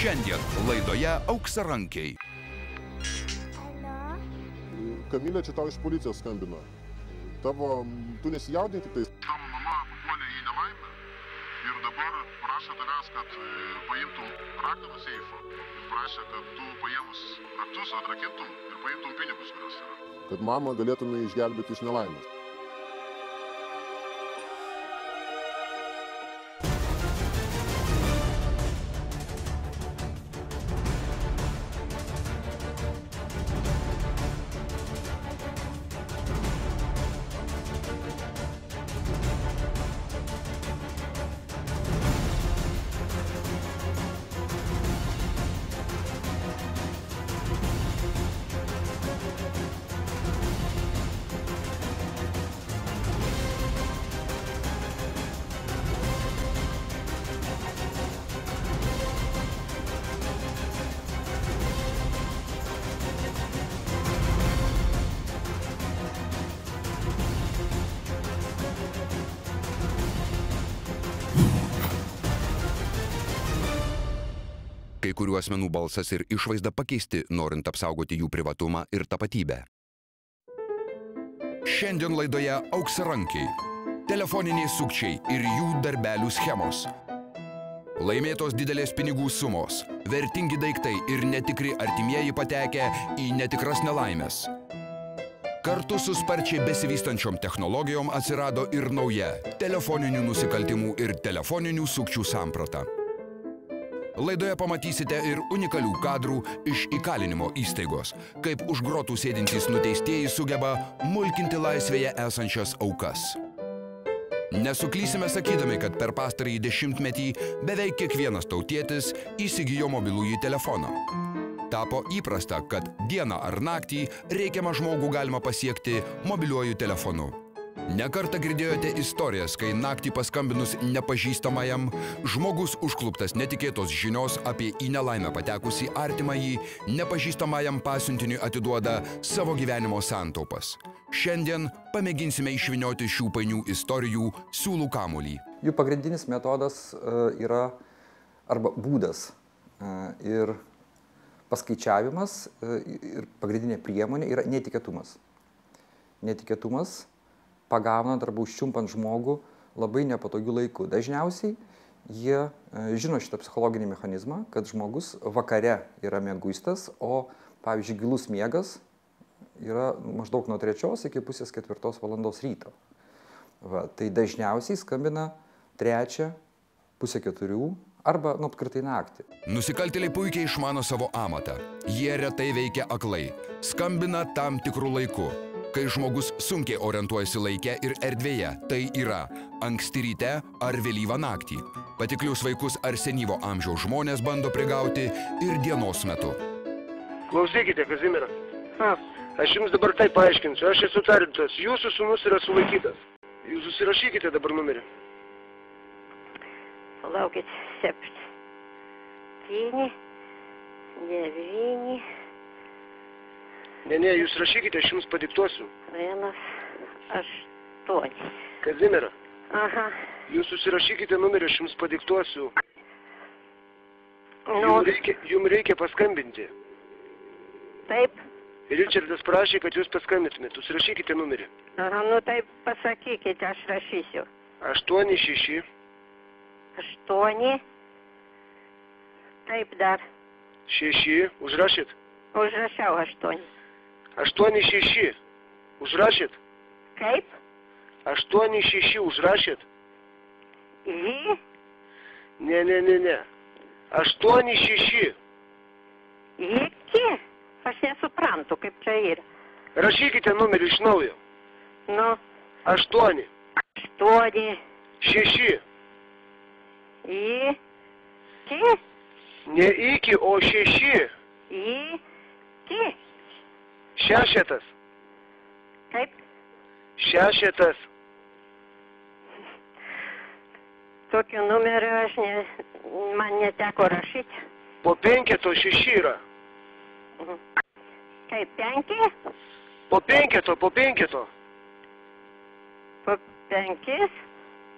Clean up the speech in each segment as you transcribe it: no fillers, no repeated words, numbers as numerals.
Šiandien laidoje Auksarankiai. Kamilė, čia tau iš policijos skambina. Tu nesijaudink tik tais. Tavo mama papuolė į nelaimę ir dabar prašo tavęs, kad paimtum raktą nuo seifo. Ir prašė, kad tu paėmus raktus atrakintum ir paimtum pinigus, kurios yra. Kad mamą galėtume išgelbėti iš nelaimės. Kai kurių asmenų balsas ir išvaizda pakeisti, norint apsaugoti jų privatumą ir tapatybę. Šiandien laidoje Auksarankiai. Telefoniniai sukčiai ir jų darbelių schemos. Laimėtos didelės pinigų sumos, vertingi daiktai ir netikri artimieji patekę į netikras nelaimės. Kartu su sparčiai besivystančiom technologijom atsirado ir nauja telefoninių nusikaltimų ir telefoninių sukčių samprata. Laidoje pamatysite ir unikalių kadrų iš įkalinimo įstaigos, kaip už grotų sėdintys nuteistieji sugeba mulkinti laisvėje esančias aukas. Nesuklysime sakydami, kad per pastarąjį dešimtmetį beveik kiekvienas tautietis įsigijo mobilųjį telefoną. Tapo įprasta, kad dieną ar naktį reikiamą žmogų galima pasiekti mobiliuoju telefonu. Nekartą girdėjote istorijas, kai naktį paskambinus nepažįstamajam, žmogus užkluptas netikėtos žinios apie į nelaimę patekusį artimąjį, nepažįstamajam pasiuntiniui atiduoda savo gyvenimo santaupas. Šiandien pamėginsime išvynioti šių painių istorijų siūlų kamuolį. Jų pagrindinis metodas yra arba būdas ir paskaičiavimas ir pagrindinė priemonė yra netikėtumas. Netikėtumas pagaunant arba užčiumpant žmogų labai nepatogiu laiku. Dažniausiai jie žino šitą psichologinį mechanizmą, kad žmogus vakare yra mieguistas, o, pavyzdžiui, gilus miegas yra maždaug nuo 3 iki pusės 4 valandos ryto. Tai dažniausiai skambina 3, pusę 4 arba apskritai naktį. Nusikaltėliai puikiai išmano savo amatą. Jie retai veikia aklai. Skambina tam tikrų laiku. Kai žmogus sunkiai orientuojasi laike ir erdvėje, tai yra anksti ryte ar vėlyvą naktį. Patiklius vaikus ar senyvo amžiaus žmonės bando prigauti ir dienos metu. Klausykite, Kazimieras. Aš jums dabar taip paaiškinsiu. Aš esu tardytojas. Jūsų sūnus yra sulaikytas. Jūs susirašykite dabar numerį. Palaukit, 7, 9... Ne, jūs rašykite, aš jums padiktuosiu. 1, 8. Kazimiera. Aha. Jūs susirašykite numerį, aš jums padiktuosiu. Nu. Jums reikia paskambinti. Taip. Ričardas prašė, kad jūs paskambintumėte. Susirašykite numerį. Aha, nu taip pasakykite, aš rašysiu. 86. 8. Taip dar. 6. Užrašėt? Užrašiau 8. 86. Užrašėt? Kaip? 86 užrašėt? Jį? Ne. 86. Iki? Aš nesuprantu, kaip čia yra. Rašykite numerį iš naujo. Nu. 8. 8. 6. Iki? Ne iki, o 6. Iki? 6. Kaip? 6. Tokiu numeriu man neteko rašyti. Po 5 6 yra. Kaip 5? Po 5. Po 5?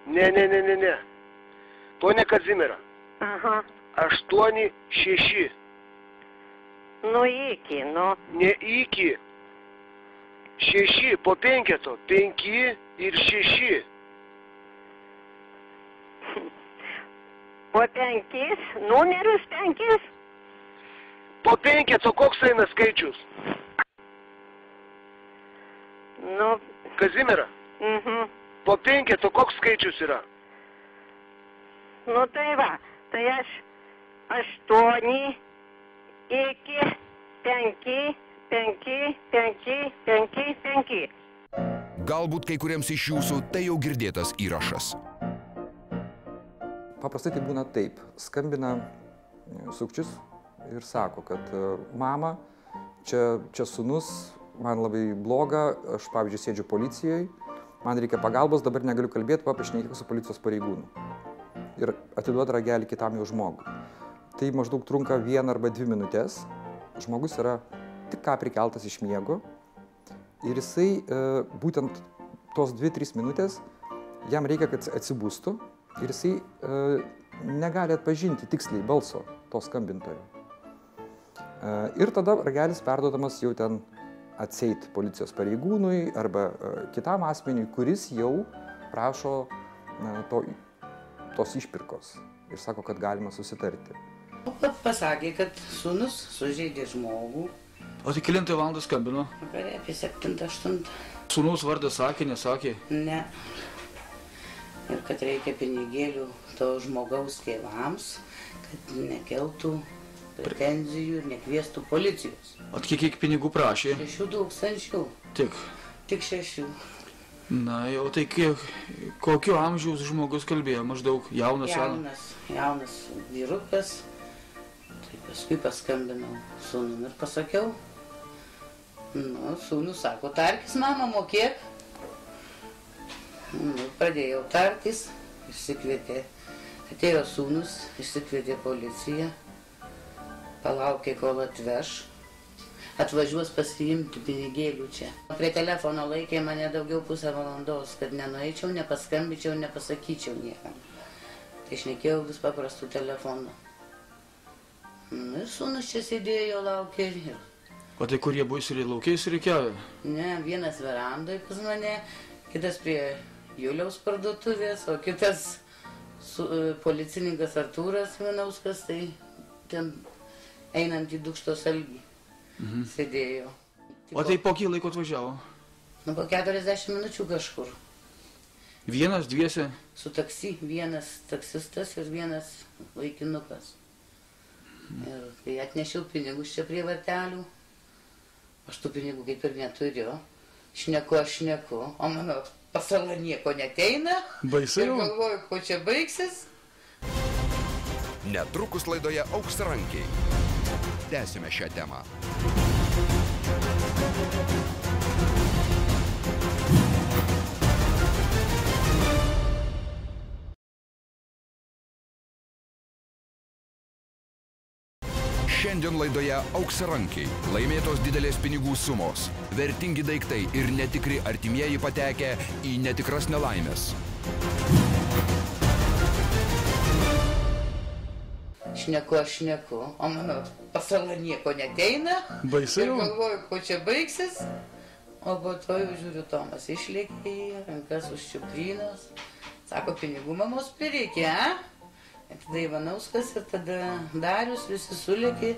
Ne. Pone Kazimiera. Aha. 86. Nu iki, nu. Ne iki. 6 po 5. 5 ir 6. Po 5, numerius 5. Po 5 koks eina skaičius? Nu, Kazimiera, po 5 koks skaičius yra? nu tai va, tai aš 8 iki 5, 5, 5, 5, 5. Galbūt kai kuriems iš jūsų tai jau girdėtas įrašas. Paprastai tai būna taip. Skambina sukčius ir sako, kad mama, čia sūnus, man labai bloga, aš pavyzdžiui sėdžiu policijoje, man reikia pagalbos, dabar negaliu kalbėti, pašnekėk su policijos pareigūnu. Ir atiduoda ragelį kitam jau žmogui. Tai maždaug trunka 1 arba 2 minutės. Žmogus yra tik ką prikeltas iš miego ir jisai būtent tos 2-3 minutės jam reikia, kad atsibustų ir jisai negali atpažinti tiksliai balso to skambintojo. Ir tada ragelis perduodamas jau ten atseit policijos pareigūnui arba kitam asmeniui, kuris jau prašo tos išpirkos ir sako, kad galima susitarti. Pasakė, kad sūnus sužeidė žmogų. O tai kelintą valandą skambino? Vakare apie 7-8. Sūnaus vardas sakė, nesakė? Ne. Ir kad reikia pinigėlių to žmogaus tėvams, kad nekeltų pretenzijų ir nekviestų policijos. O kiek pinigų prašė? 6 000. Tik 6. Na, jau tai kokio amžiaus žmogus kalbėjo? Maždaug jaunas? Jaunas vyrukas. Tai paskui paskambinau sūnum ir pasakiau. Nu, sūnus sako, tarkis, mama, mokėk. Nu, pradėjau tarkis, išsikvietė. Atėjo sūnus, išsikvietė policiją. Palaukė, kol atveš. Atvažiuos pasiimti pinigėlių čia. Prie telefono laikė mane daugiau pusę valandos, kad nenueičiau, nepaskambinčiau, nepasakyčiau niekam. Tai šnekėjau vis paprastų telefonų. Ir sūnus čia sėdėjo, laukė ir... O tai kurie buvo laukiais reikiavę? Ne, vienas verandoj pas mane, kitas prie Juliaus parduotuvės, o kitas policininkas Artūras Vinauskas, tai ten einant į Dukštos Algį. Sėdėjo. O tai po kiek laiko atvažiavo? Nu, po 40 minučių kažkur. Vienas, dviese? Su taksi, vienas taksistas ir vienas vaikinukas. Ir kai atnešiau pinigus čia prie vartelių, aš tų pinigų kaip ir neturiu. Šneku, o mano pasala nieko neteina. Baisai jau? Ir galvoju, ko čia baigsis. Netrukus laidoje Auksarankiai. Tęsime šią temą. Šiandien laidoje Auksarankiai. Laimėtos didelės pinigų sumos, vertingi daiktai ir netikri artimieji patekę į netikras nelaimės. Šneku, o mano pasala nieko neteina. Baisai jau? Ir galvoju, ko čia baigsis. O po to jau žiūriu, Tomas išlėkė į rankas už čiuprynos. Sako, pinigų mamos prireikė, Tada Ivanauskas ir tada Darius visi sulėkė,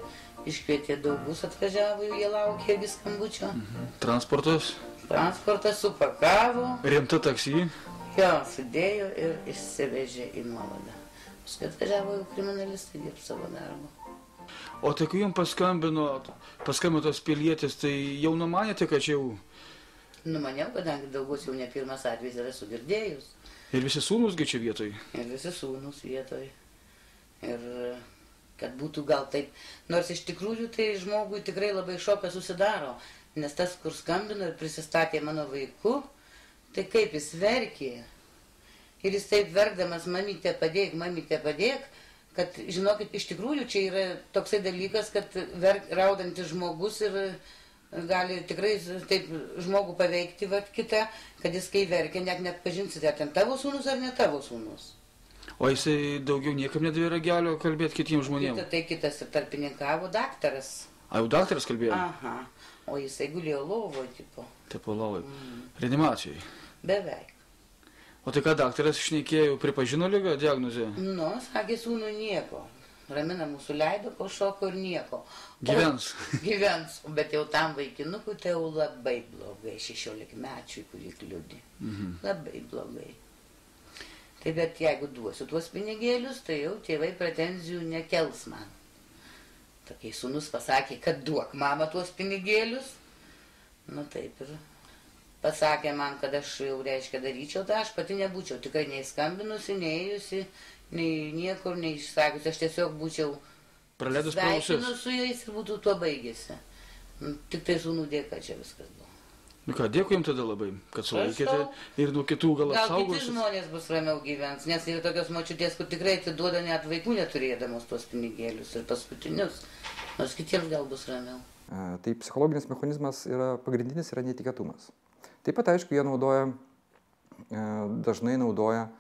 iškvietė Daugus, atvažiavo, jie laukė irgi skambučio. Transportas? Transportas supakavo. Rimta taksi? Jo, sudėjo ir išsivežė į nuovadą. Paskui atvažiavo jau kriminalistai dirbti savo darbą. O tai kai jums paskambino tas pilietis, tai jau numanėte, kad čia jau... Numaniau, kadangi Daugus jau ne pirmas atvejis yra sugirdėjus. Ir visi sūnusgi čia vietoj? Ir visi sūnus vietoj. Ir kad būtų gal taip, nors iš tikrųjų tai žmogui tikrai labai šokas susidaro, nes tas, kur skambino ir prisistatė mano vaiku, tai kaip jis verkė. Ir jis taip verkdamas, mamytė padėk, kad, žinokit, iš tikrųjų čia yra toksai dalykas, kad raudantis žmogus ir gali tikrai taip žmogų paveikti kitą, kad jis kai verkia, net pažinsite, ar ten tavo sūnus ar ne tavo sūnus. O jisai daugiau niekam nedavė ragelio kalbėti kitiems žmonėms? Tai kitas ir tarpininkavo daktaras. A, jau daktaras kalbėjo? Aha. O jisai gulėjo lovoje, tipo. Taip, lovoje. Reanimacijai? Beveik. O tai ką daktaras šnekėjo, pripažino ligą, diagnozę? Nu, sakė sūnų nieko. Ramina mūsų leido, po šoko ir nieko. Gyvens. Gyvens, bet jau tam vaikinukui tai jau labai blogai, 16 mečiui, kurį kliudė. Labai blogai. Tai bet jeigu duosiu tuos pinigėlius, tai jau tėvai pretenzijų nekels man. Tokiai sūnus pasakė, kad duok mama tuos pinigėlius. Nu taip ir pasakė man, kad aš jau reiškia daryčiau, tai aš pati nebūčiau tikrai nei skambinusi, nei ėjusi, nei niekur, nei išsakiusi. Aš tiesiog būčiau sveikinus su jais ir būtų tuo baigėsi. Tik tai sūnų dėka čia viskas buvo. Nu ką, dėkui jums tada labai, kad sulaikėte ir nuo kitų gal apsaugosit. Gal kiti žmonės bus ramiau gyvens, nes yra tokios močiutės, kur tikrai atiduoda net vaikų neturėdamos tuos pinigėlius ir paskutinius, nors kitiems gal bus ramiau. Tai psichologinis mechanizmas pagrindinis yra netikėtumas. Taip pat, aišku, jie dažnai naudoja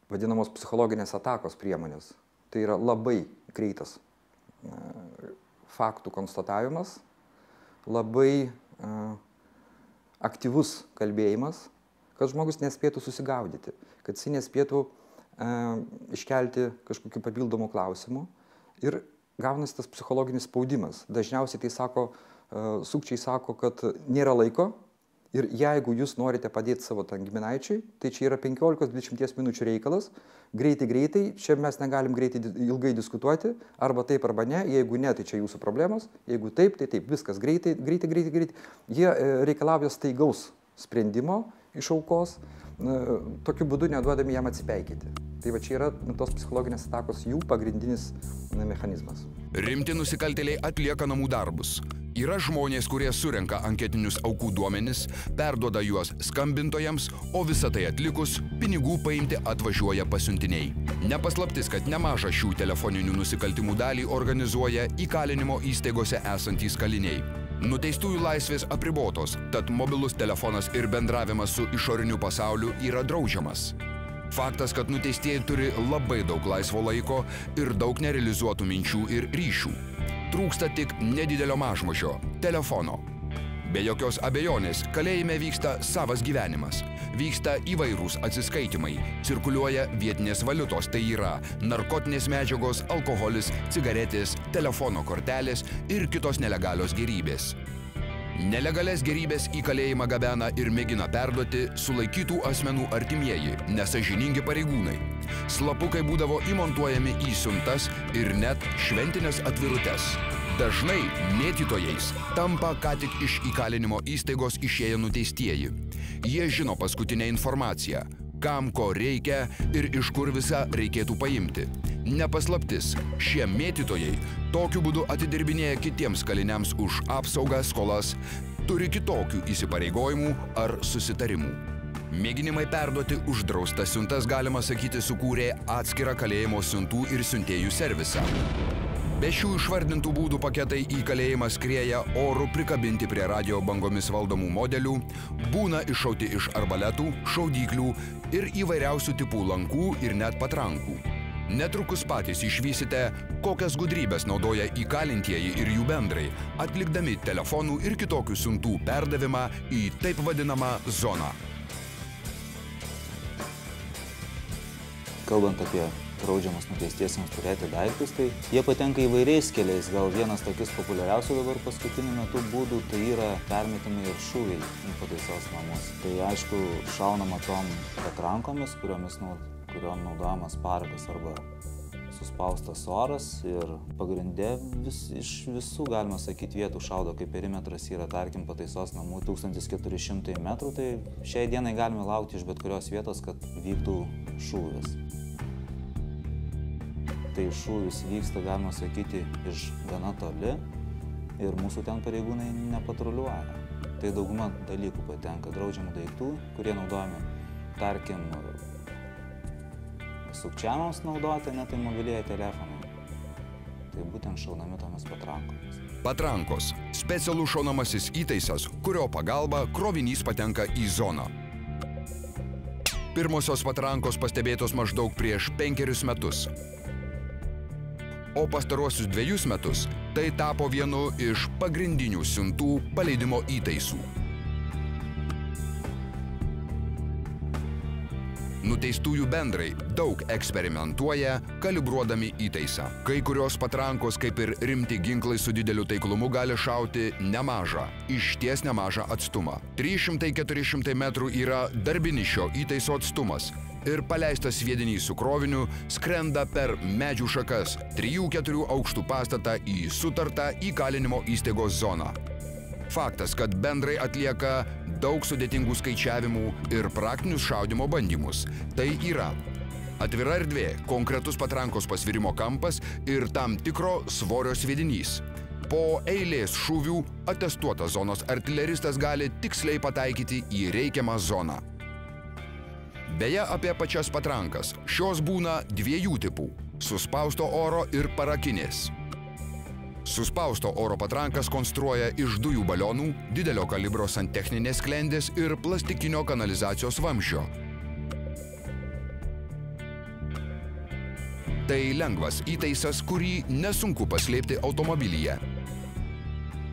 vadinamos psichologinės atakos priemonės. Tai yra labai greitas faktų konstatavimas, labai aktyvus kalbėjimas, kad žmogus nespėtų susigaudyti, kad jis nespėtų iškelti kažkokių papildomų klausimų ir gaunasi tas psichologinis spaudimas. Dažniausiai tai sukčiai sako, kad nėra laiko ir jeigu jūs norite padėti savo giminaičiui, tai čia yra 15-20 minučių reikalas, greitai, čia mes negalim ilgai diskutuoti, arba taip, arba ne, jeigu ne, tai čia jūsų problemos, jeigu taip, tai taip, viskas greitai. Jie reikalauja staigaus sprendimo iš aukos, tokiu būdu neduodami jam atsipeikėti. Tai va čia yra tos psichologinės atakos jų pagrindinis mechanizmas. Rimti nusikaltėliai atlieka namų darbus. Yra žmonės, kurie surenka anketinius aukų duomenis, perduoda juos skambintojams, o visą tai atlikus, pinigų paimti atvažiuoja pasiuntiniai. Nepaslaptis, kad nemažą šių telefoninių nusikaltimų dalį organizuoja įkalinimo įstaigose esantys kaliniai. Nuteistųjų laisvės apribotos, tad mobilus telefonas ir bendravimas su išoriniu pasauliu yra draudžiamas. Faktas, kad nuteistieji turi labai daug laisvo laiko ir daug nerealizuotų minčių ir ryšių. Trūksta tik nedidelio mažmožio – telefono. Be jokios abejonės, kalėjime vyksta savas gyvenimas. Vyksta įvairūs atsiskaitimai, cirkuliuoja vietinės valiutos, tai yra narkotinės medžiagos, alkoholis, cigaretės, telefono kortelės ir kitos nelegalios gėrybės. Nelegalias gėrybės į kalėjimą gabena ir mėgina perduoti sulaikytų asmenų artimieji, nesąžiningi pareigūnai. Slapukai būdavo įmontuojami į siuntas ir net šventinės atvirutes. Dažnai mėtytojais tampa ką tik iš įkalinimo įstaigos išėję nuteistieji. Jie žino paskutinę informaciją, kam ko reikia ir iš kur visą reikėtų paimti. Nepaslaptis, šie mėtytojai tokiu būdu atidirbinėja kitiems kaliniams už apsaugą, skolas, turi kitokių įsipareigojimų ar susitarimų. Mėginimai perduoti uždraustas siuntas, galima sakyti, sukūrė atskirą kalėjimo siuntų ir siuntėjų servisą. Be šių išvardintų būdų paketai į kalėjimą skrieja oru prikabinti prie radio bangomis valdomų modelių, būna iššauti iš arbaletų, šaudyklių ir įvairiausių tipų lankų ir net patrankų. Netrukus patys išvysite, kokias gudrybės naudoja įkalintieji ir jų bendrai, atlikdami telefonų ir kitokių siuntų perdavimą į taip vadinamą zoną. Kalbant apie draudžiamus nuteistiesiems turėti daiktus, tai jie patenka įvairiais keliais. Gal vienas tokius populiariausių dabar paskutiniu metu būdų, tai yra permetimai ir šūviai į pataisos namus. Tai aišku, šaunama tom patrankomis, kuriom naudojamas parakas arba suspaustas oras ir pagrinde iš visų, galima sakyti, vietų šaudo, kai perimetras yra, tarkim, pataisos namų 1400 metrų, tai šiai dienai galime laukti iš bet kurios vietos, kad vyktų šūvis. Tai šūvis vyksta, galima sakyti, iš gana toli ir mūsų ten pareigūnai nepatruliuoja. Tai dauguma dalykų patenka draudžiamų daiktų, kurie naudojami, tarkim, sukčiamams naudoti, net tai mobilieji telefonai. Tai būtent šaunami tomis patrankomis. Patrankos – specialus šaunamasis įtaisas, kurio pagalba krovinys patenka į zoną. Pirmosios patrankos pastebėtos maždaug prieš 5 metus. O pastaruosius 2 metus tai tapo vienu iš pagrindinių siuntų paleidimo įtaisų. Nuteistųjų bendrai daug eksperimentuoja, kalibruodami įtaisą. Kai kurios patrankos, kaip ir rimti ginklai su dideliu taiklumu, gali šauti nemažą, išties nemažą atstumą. 300–400 metrų yra darbinis šio įtaiso atstumas ir paleistas sviedinys su kroviniu skrenda per medžių šakas 3–4 aukštų pastatą į sutartą įkalinimo įstaigos zoną. Faktas, kad bendrai atlieka daug sudėtingų skaičiavimų ir praktinius šaudymo bandymus. Tai yra atvira erdvė, konkretus patrankos pasvirimo kampas ir tam tikro svorio sviedinys. Po eilės šūvių atestuotas zonos artileristas gali tiksliai pataikyti į reikiamą zoną. Beje, apie pačias patrankas. Šios būna 2 tipų – suspausto oro ir parakinės. Suspausto oro patrankas konstruoja iš dujų balionų, didelio kalibro santechninės sklendės ir plastikinio kanalizacijos vamzdžio. Tai lengvas įtaisas, kurį nesunku paslėpti automobilyje.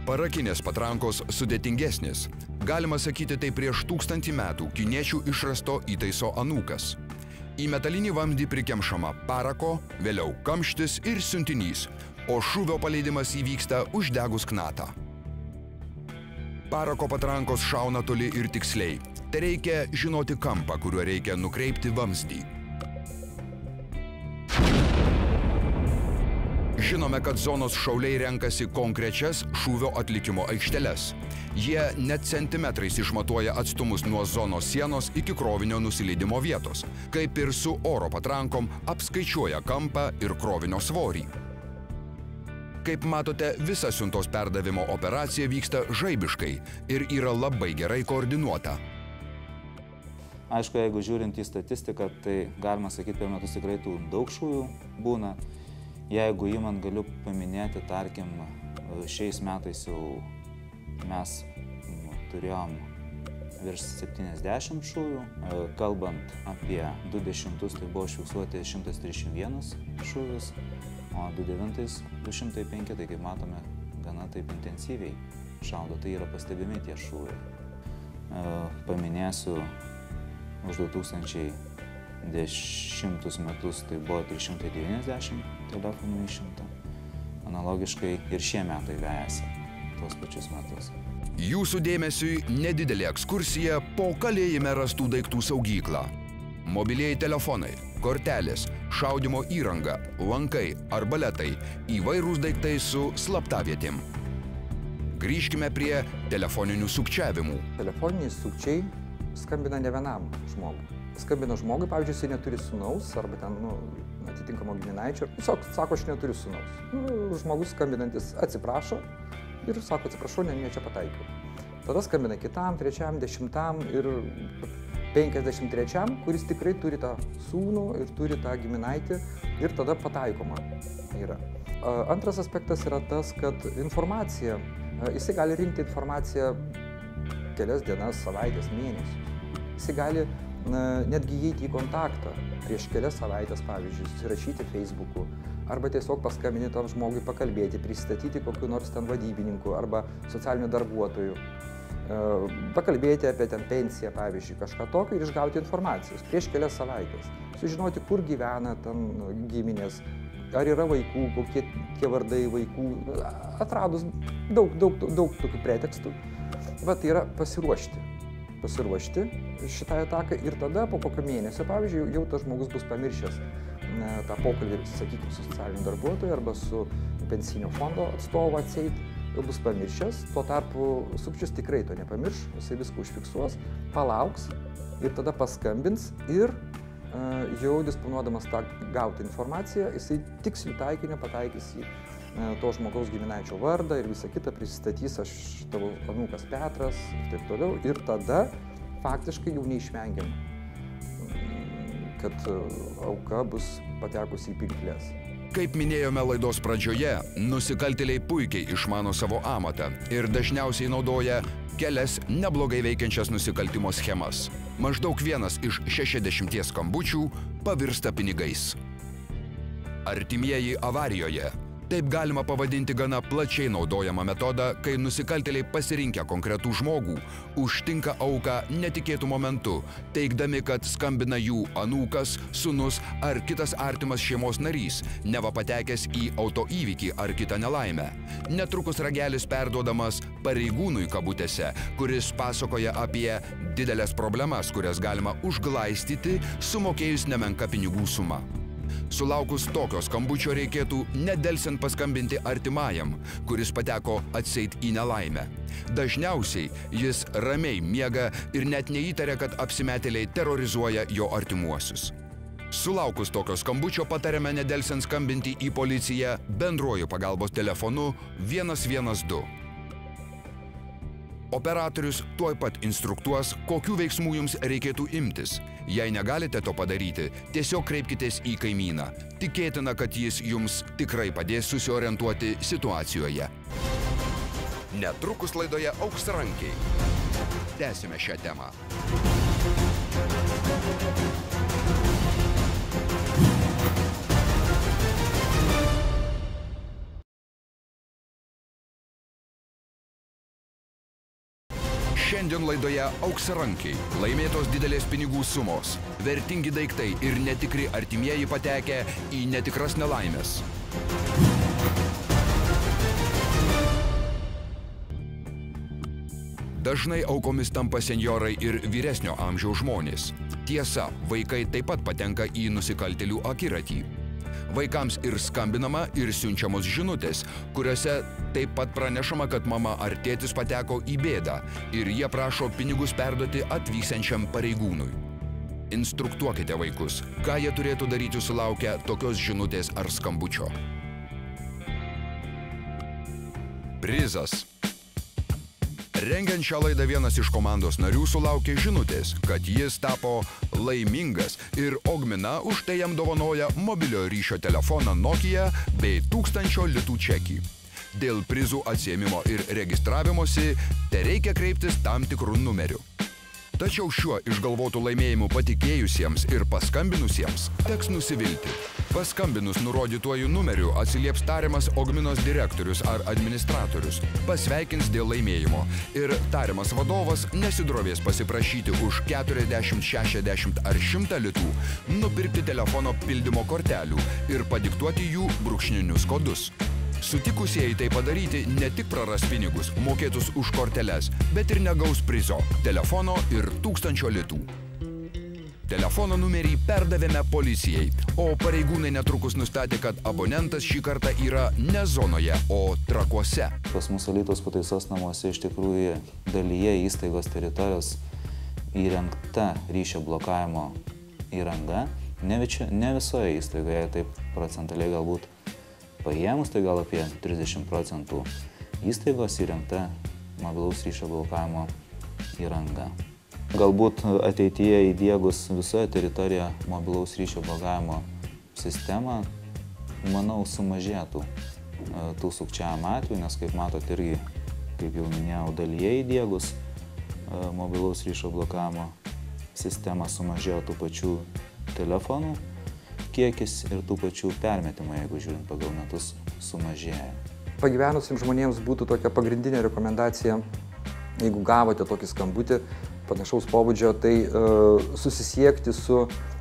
Parakinės patrankos sudėtingesnės. Galima sakyti, tai prieš 1000 metų kiniečių išrasto įtaiso anūkas. Į metalinį vamzdį prikemšama parako, vėliau kamštis ir siuntinys, o šūvio paleidimas įvyksta uždegus knatą. Parako patrankos šauna toli ir tiksliai. Tai reikia žinoti kampą, kuriuo reikia nukreipti vamzdį. Žinome, kad zonos šauliai renkasi konkrečias šūvio atlikimo aikšteles. Jie net centimetrais išmatuoja atstumus nuo zonos sienos iki krovinio nusileidimo vietos. Kaip ir su oro patrankom, apskaičiuoja kampą ir krovinio svorį. Kaip matote, visa siuntos perdavimo operacija vyksta žaibiškai ir yra labai gerai koordinuota. Aišku, jeigu žiūrint į statistiką, tai galima sakyti, per metus tikrai tų daug šūvių būna. Jeigu įman galiu paminėti, tarkim, šiais metais jau mes turėjom virš 70 šūvių. Kalbant apie 20, tai buvo užfiksuoti 131 šūvis, o 2009 205, tai kaip matome, gana taip intensyviai šaudo, tai yra pastebimi tie šūviai. Paminėsiu, už 2010 metus tai buvo 390 telefonų išimta. Analogiškai ir šie metai vejasi tuos pačius metus. Jūsų dėmesiui nedidelė ekskursija po kalėjime rastų daiktų saugyklą. Mobilieji telefonai, kortelės, šaudymo įranga, lankai, arbaletai, įvairūs daiktai su slaptavietėm. Grįžkime prie telefoninių sukčiavimų. Telefoniniai sukčiai skambina ne vienam žmogui. Skambina žmogui, pavyzdžiui, jis neturi sūnaus arba ten, atitinkamo giminaičio. Tiesiog sako, aš neturiu sūnaus. Žmogus skambinantis atsiprašo ir sako, atsiprašau, ne čia pataikiau. Tada skambina kitam, trečiam, 10 ir 53, kuris tikrai turi tą sūnų ir turi tą giminaitį ir tada pataikoma yra. Antras aspektas yra tas, kad informacija, jisai gali rinkti informaciją kelias dienas, savaitės, mėnesius. Jisai gali netgi įeiti į kontaktą prieš kelias savaitės, pavyzdžiui, susirašyti Facebook'u arba tiesiog paskambinti tam žmogui, pakalbėti, pristatyti kokiu nors ten vadybininku arba socialiniu darbuotoju. Pakalbėti apie ten pensiją, pavyzdžiui, kažką tokio ir išgauti informacijos prieš kelias savaitės. Sužinoti, kur gyvena ten giminės, ar yra vaikų, kokie tie vardai vaikų, atradus daug tokių pretekstų. Va, tai yra pasiruošti šitai atakai ir tada po kokio mėnesio, pavyzdžiui, jau tas žmogus bus pamiršęs tą pokalbį, sakykime, su socialiniu darbuotoju arba su pensinio fondo atstovu atseit. Jau bus pamiršęs, tuo tarpu sukčius tikrai to nepamirš, jisai viską užfiksuos, palauks ir tada paskambins ir jau disponuodamas tą gautą informaciją, jisai tiksliu taikiniu pataikys į to žmogaus giminaičio vardą ir visą kitą prisistatys, aš tavo anūkas Petras ir taip toliau. Ir tada faktiškai jau neišvengiam, kad auka bus patekusi į pinkles. Kaip minėjome laidos pradžioje, nusikaltėliai puikiai išmano savo amatą ir dažniausiai naudoja kelias neblogai veikiančias nusikaltimo schemas. Maždaug 1 iš 60 skambučių pavirsta pinigais. Artimieji avarijoje. Taip galima pavadinti gana plačiai naudojamą metodą, kai nusikaltėliai pasirinkę konkretų žmogų, užtinka auką netikėtų momentu, teigdami, kad skambina jų anūkas, sūnus ar kitas artimas šeimos narys, neva patekęs į autoįvykį ar kitą nelaimę. Netrukus ragelis perduodamas pareigūnui kabutėse, kuris pasakoja apie didelės problemas, kurias galima užglaistyti, sumokėjus nemenką pinigų sumą. Sulaukus tokio skambučio reikėtų nedelsiant paskambinti artimajam, kuris pateko atseit į nelaimę. Dažniausiai jis ramiai miega ir net neįtaria, kad apsimetėliai terorizuoja jo artimuosius. Sulaukus tokio skambučio patariame nedelsiant skambinti į policiją bendruoju pagalbos telefonu 112. Operatorius tuoj pat instruktuos, kokių veiksmų jums reikėtų imtis. Jei negalite to padaryti, tiesiog kreipkitės į kaimyną. Tikėtina, kad jis jums tikrai padės susiorientuoti situacijoje. Netrukus laidoje Auksrankiai. Tęsime šią temą. Šiandien laidoje Auksrankiai. Laimėtos didelės pinigų sumos, vertingi daiktai ir netikri artimieji patekę į netikras nelaimės. Dažnai aukomis tampa senjorai ir vyresnio amžiaus žmonės. Tiesa, vaikai taip pat patenka į nusikaltėlių akiratį. Vaikams ir skambinama, ir siunčiamos žinutės, kuriuose taip pat pranešama, kad mama ar tėtis pateko į bėdą ir jie prašo pinigus perduoti atvyksiančiam pareigūnui. Instruktuokite vaikus, ką jie turėtų daryti sulaukę tokios žinutės ar skambučio. Prizas. Rengiant šią laidą vienas iš komandos narių sulaukė žinutės, kad jis tapo laimingas ir Ogmina už tai jam dovanoja mobiliojo ryšio telefoną Nokia bei 1000 litų čekį. Dėl prizų atsiėmimo ir registravimosi tereikia kreiptis tam tikrų numerių. Tačiau šiuo išgalvotų laimėjimu patikėjusiems ir paskambinusiems teks nusivilti. Paskambinus nurodytuoju numeriu atsilieps tariamas Ogminos direktorius ar administratorius, pasveikins dėl laimėjimo ir tariamas vadovas nesidrovės pasiprašyti už 40, 60 ar 100 litų nupirkti telefono pildymo kortelių ir padiktuoti jų brūkšninius kodus. Sutikusieji tai padaryti ne tik praras pinigus, mokėtus už korteles, bet ir negaus prizo – telefono ir 1000 litų. Telefono numerį perdavėme policijai, o pareigūnai netrukus nustatė, kad abonentas šį kartą yra ne zonoje, o Trakuose. Pas mus Alytaus pataisos namuose iš tikrųjų dalyje įstaigos teritorijos įrengta ryšio blokavimo įranga. Ne visoje įstaigoje, taip procentaliai galbūt paėmus, tai gal apie 30% įstaigos įrengta mobilaus ryšio blokavimo įranga. Galbūt ateityje įdiegus visoje teritorijoje mobilaus ryšio blokavimo sistemą, manau, sumažėtų tų sukčiavimo atvejų, nes kaip matot irgi, kaip jau minėjau, dalyje įdiegus mobilaus ryšio blokavimo sistemą sumažėjo tų pačių telefonų kiekis ir tų pačių permetimų, jeigu žiūrint pagal metus, sumažėja. Pagyvenusiems žmonėms būtų tokia pagrindinė rekomendacija, jeigu gavote tokį skambutį panašaus pobūdžio, tai susisiekti su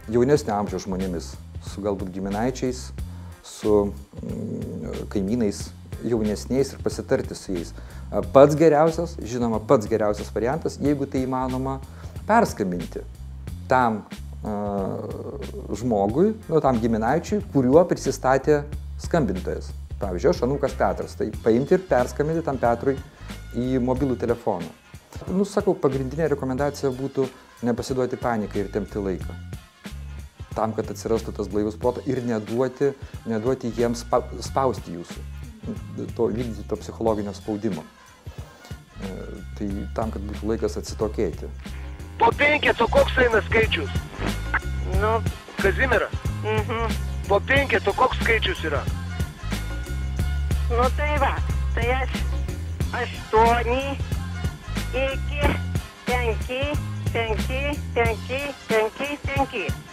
jaunesnio amžiaus žmonėmis, su galbūt giminaičiais, su kaimynais jaunesniais ir pasitarti su jais. Pats geriausias, žinoma, pats geriausias variantas, jeigu tai įmanoma, perskambinti tam žmogui, tam giminaičiui, kuriuo prisistatė skambintojas. Pavyzdžiui, aš anūkas Petras, tai paimti ir perskambinti tam Petrui į mobilų telefoną. Sakau, pagrindinė rekomendacija būtų nepasiduoti panikai ir tempti laiką. Tam, kad atsirastų tas blaivus protas ir neduoti jiems spausti jūsų, vykdyti to psichologinio spaudimo. Tai tam, kad būtų laikas atsitokėti. Po 5, o koks eina skaičius? Nu, Kazimieras. Po 5, to koks skaičius yra? Nu tai va, tai aš 8 iki 5, 5, 5, 5, 5.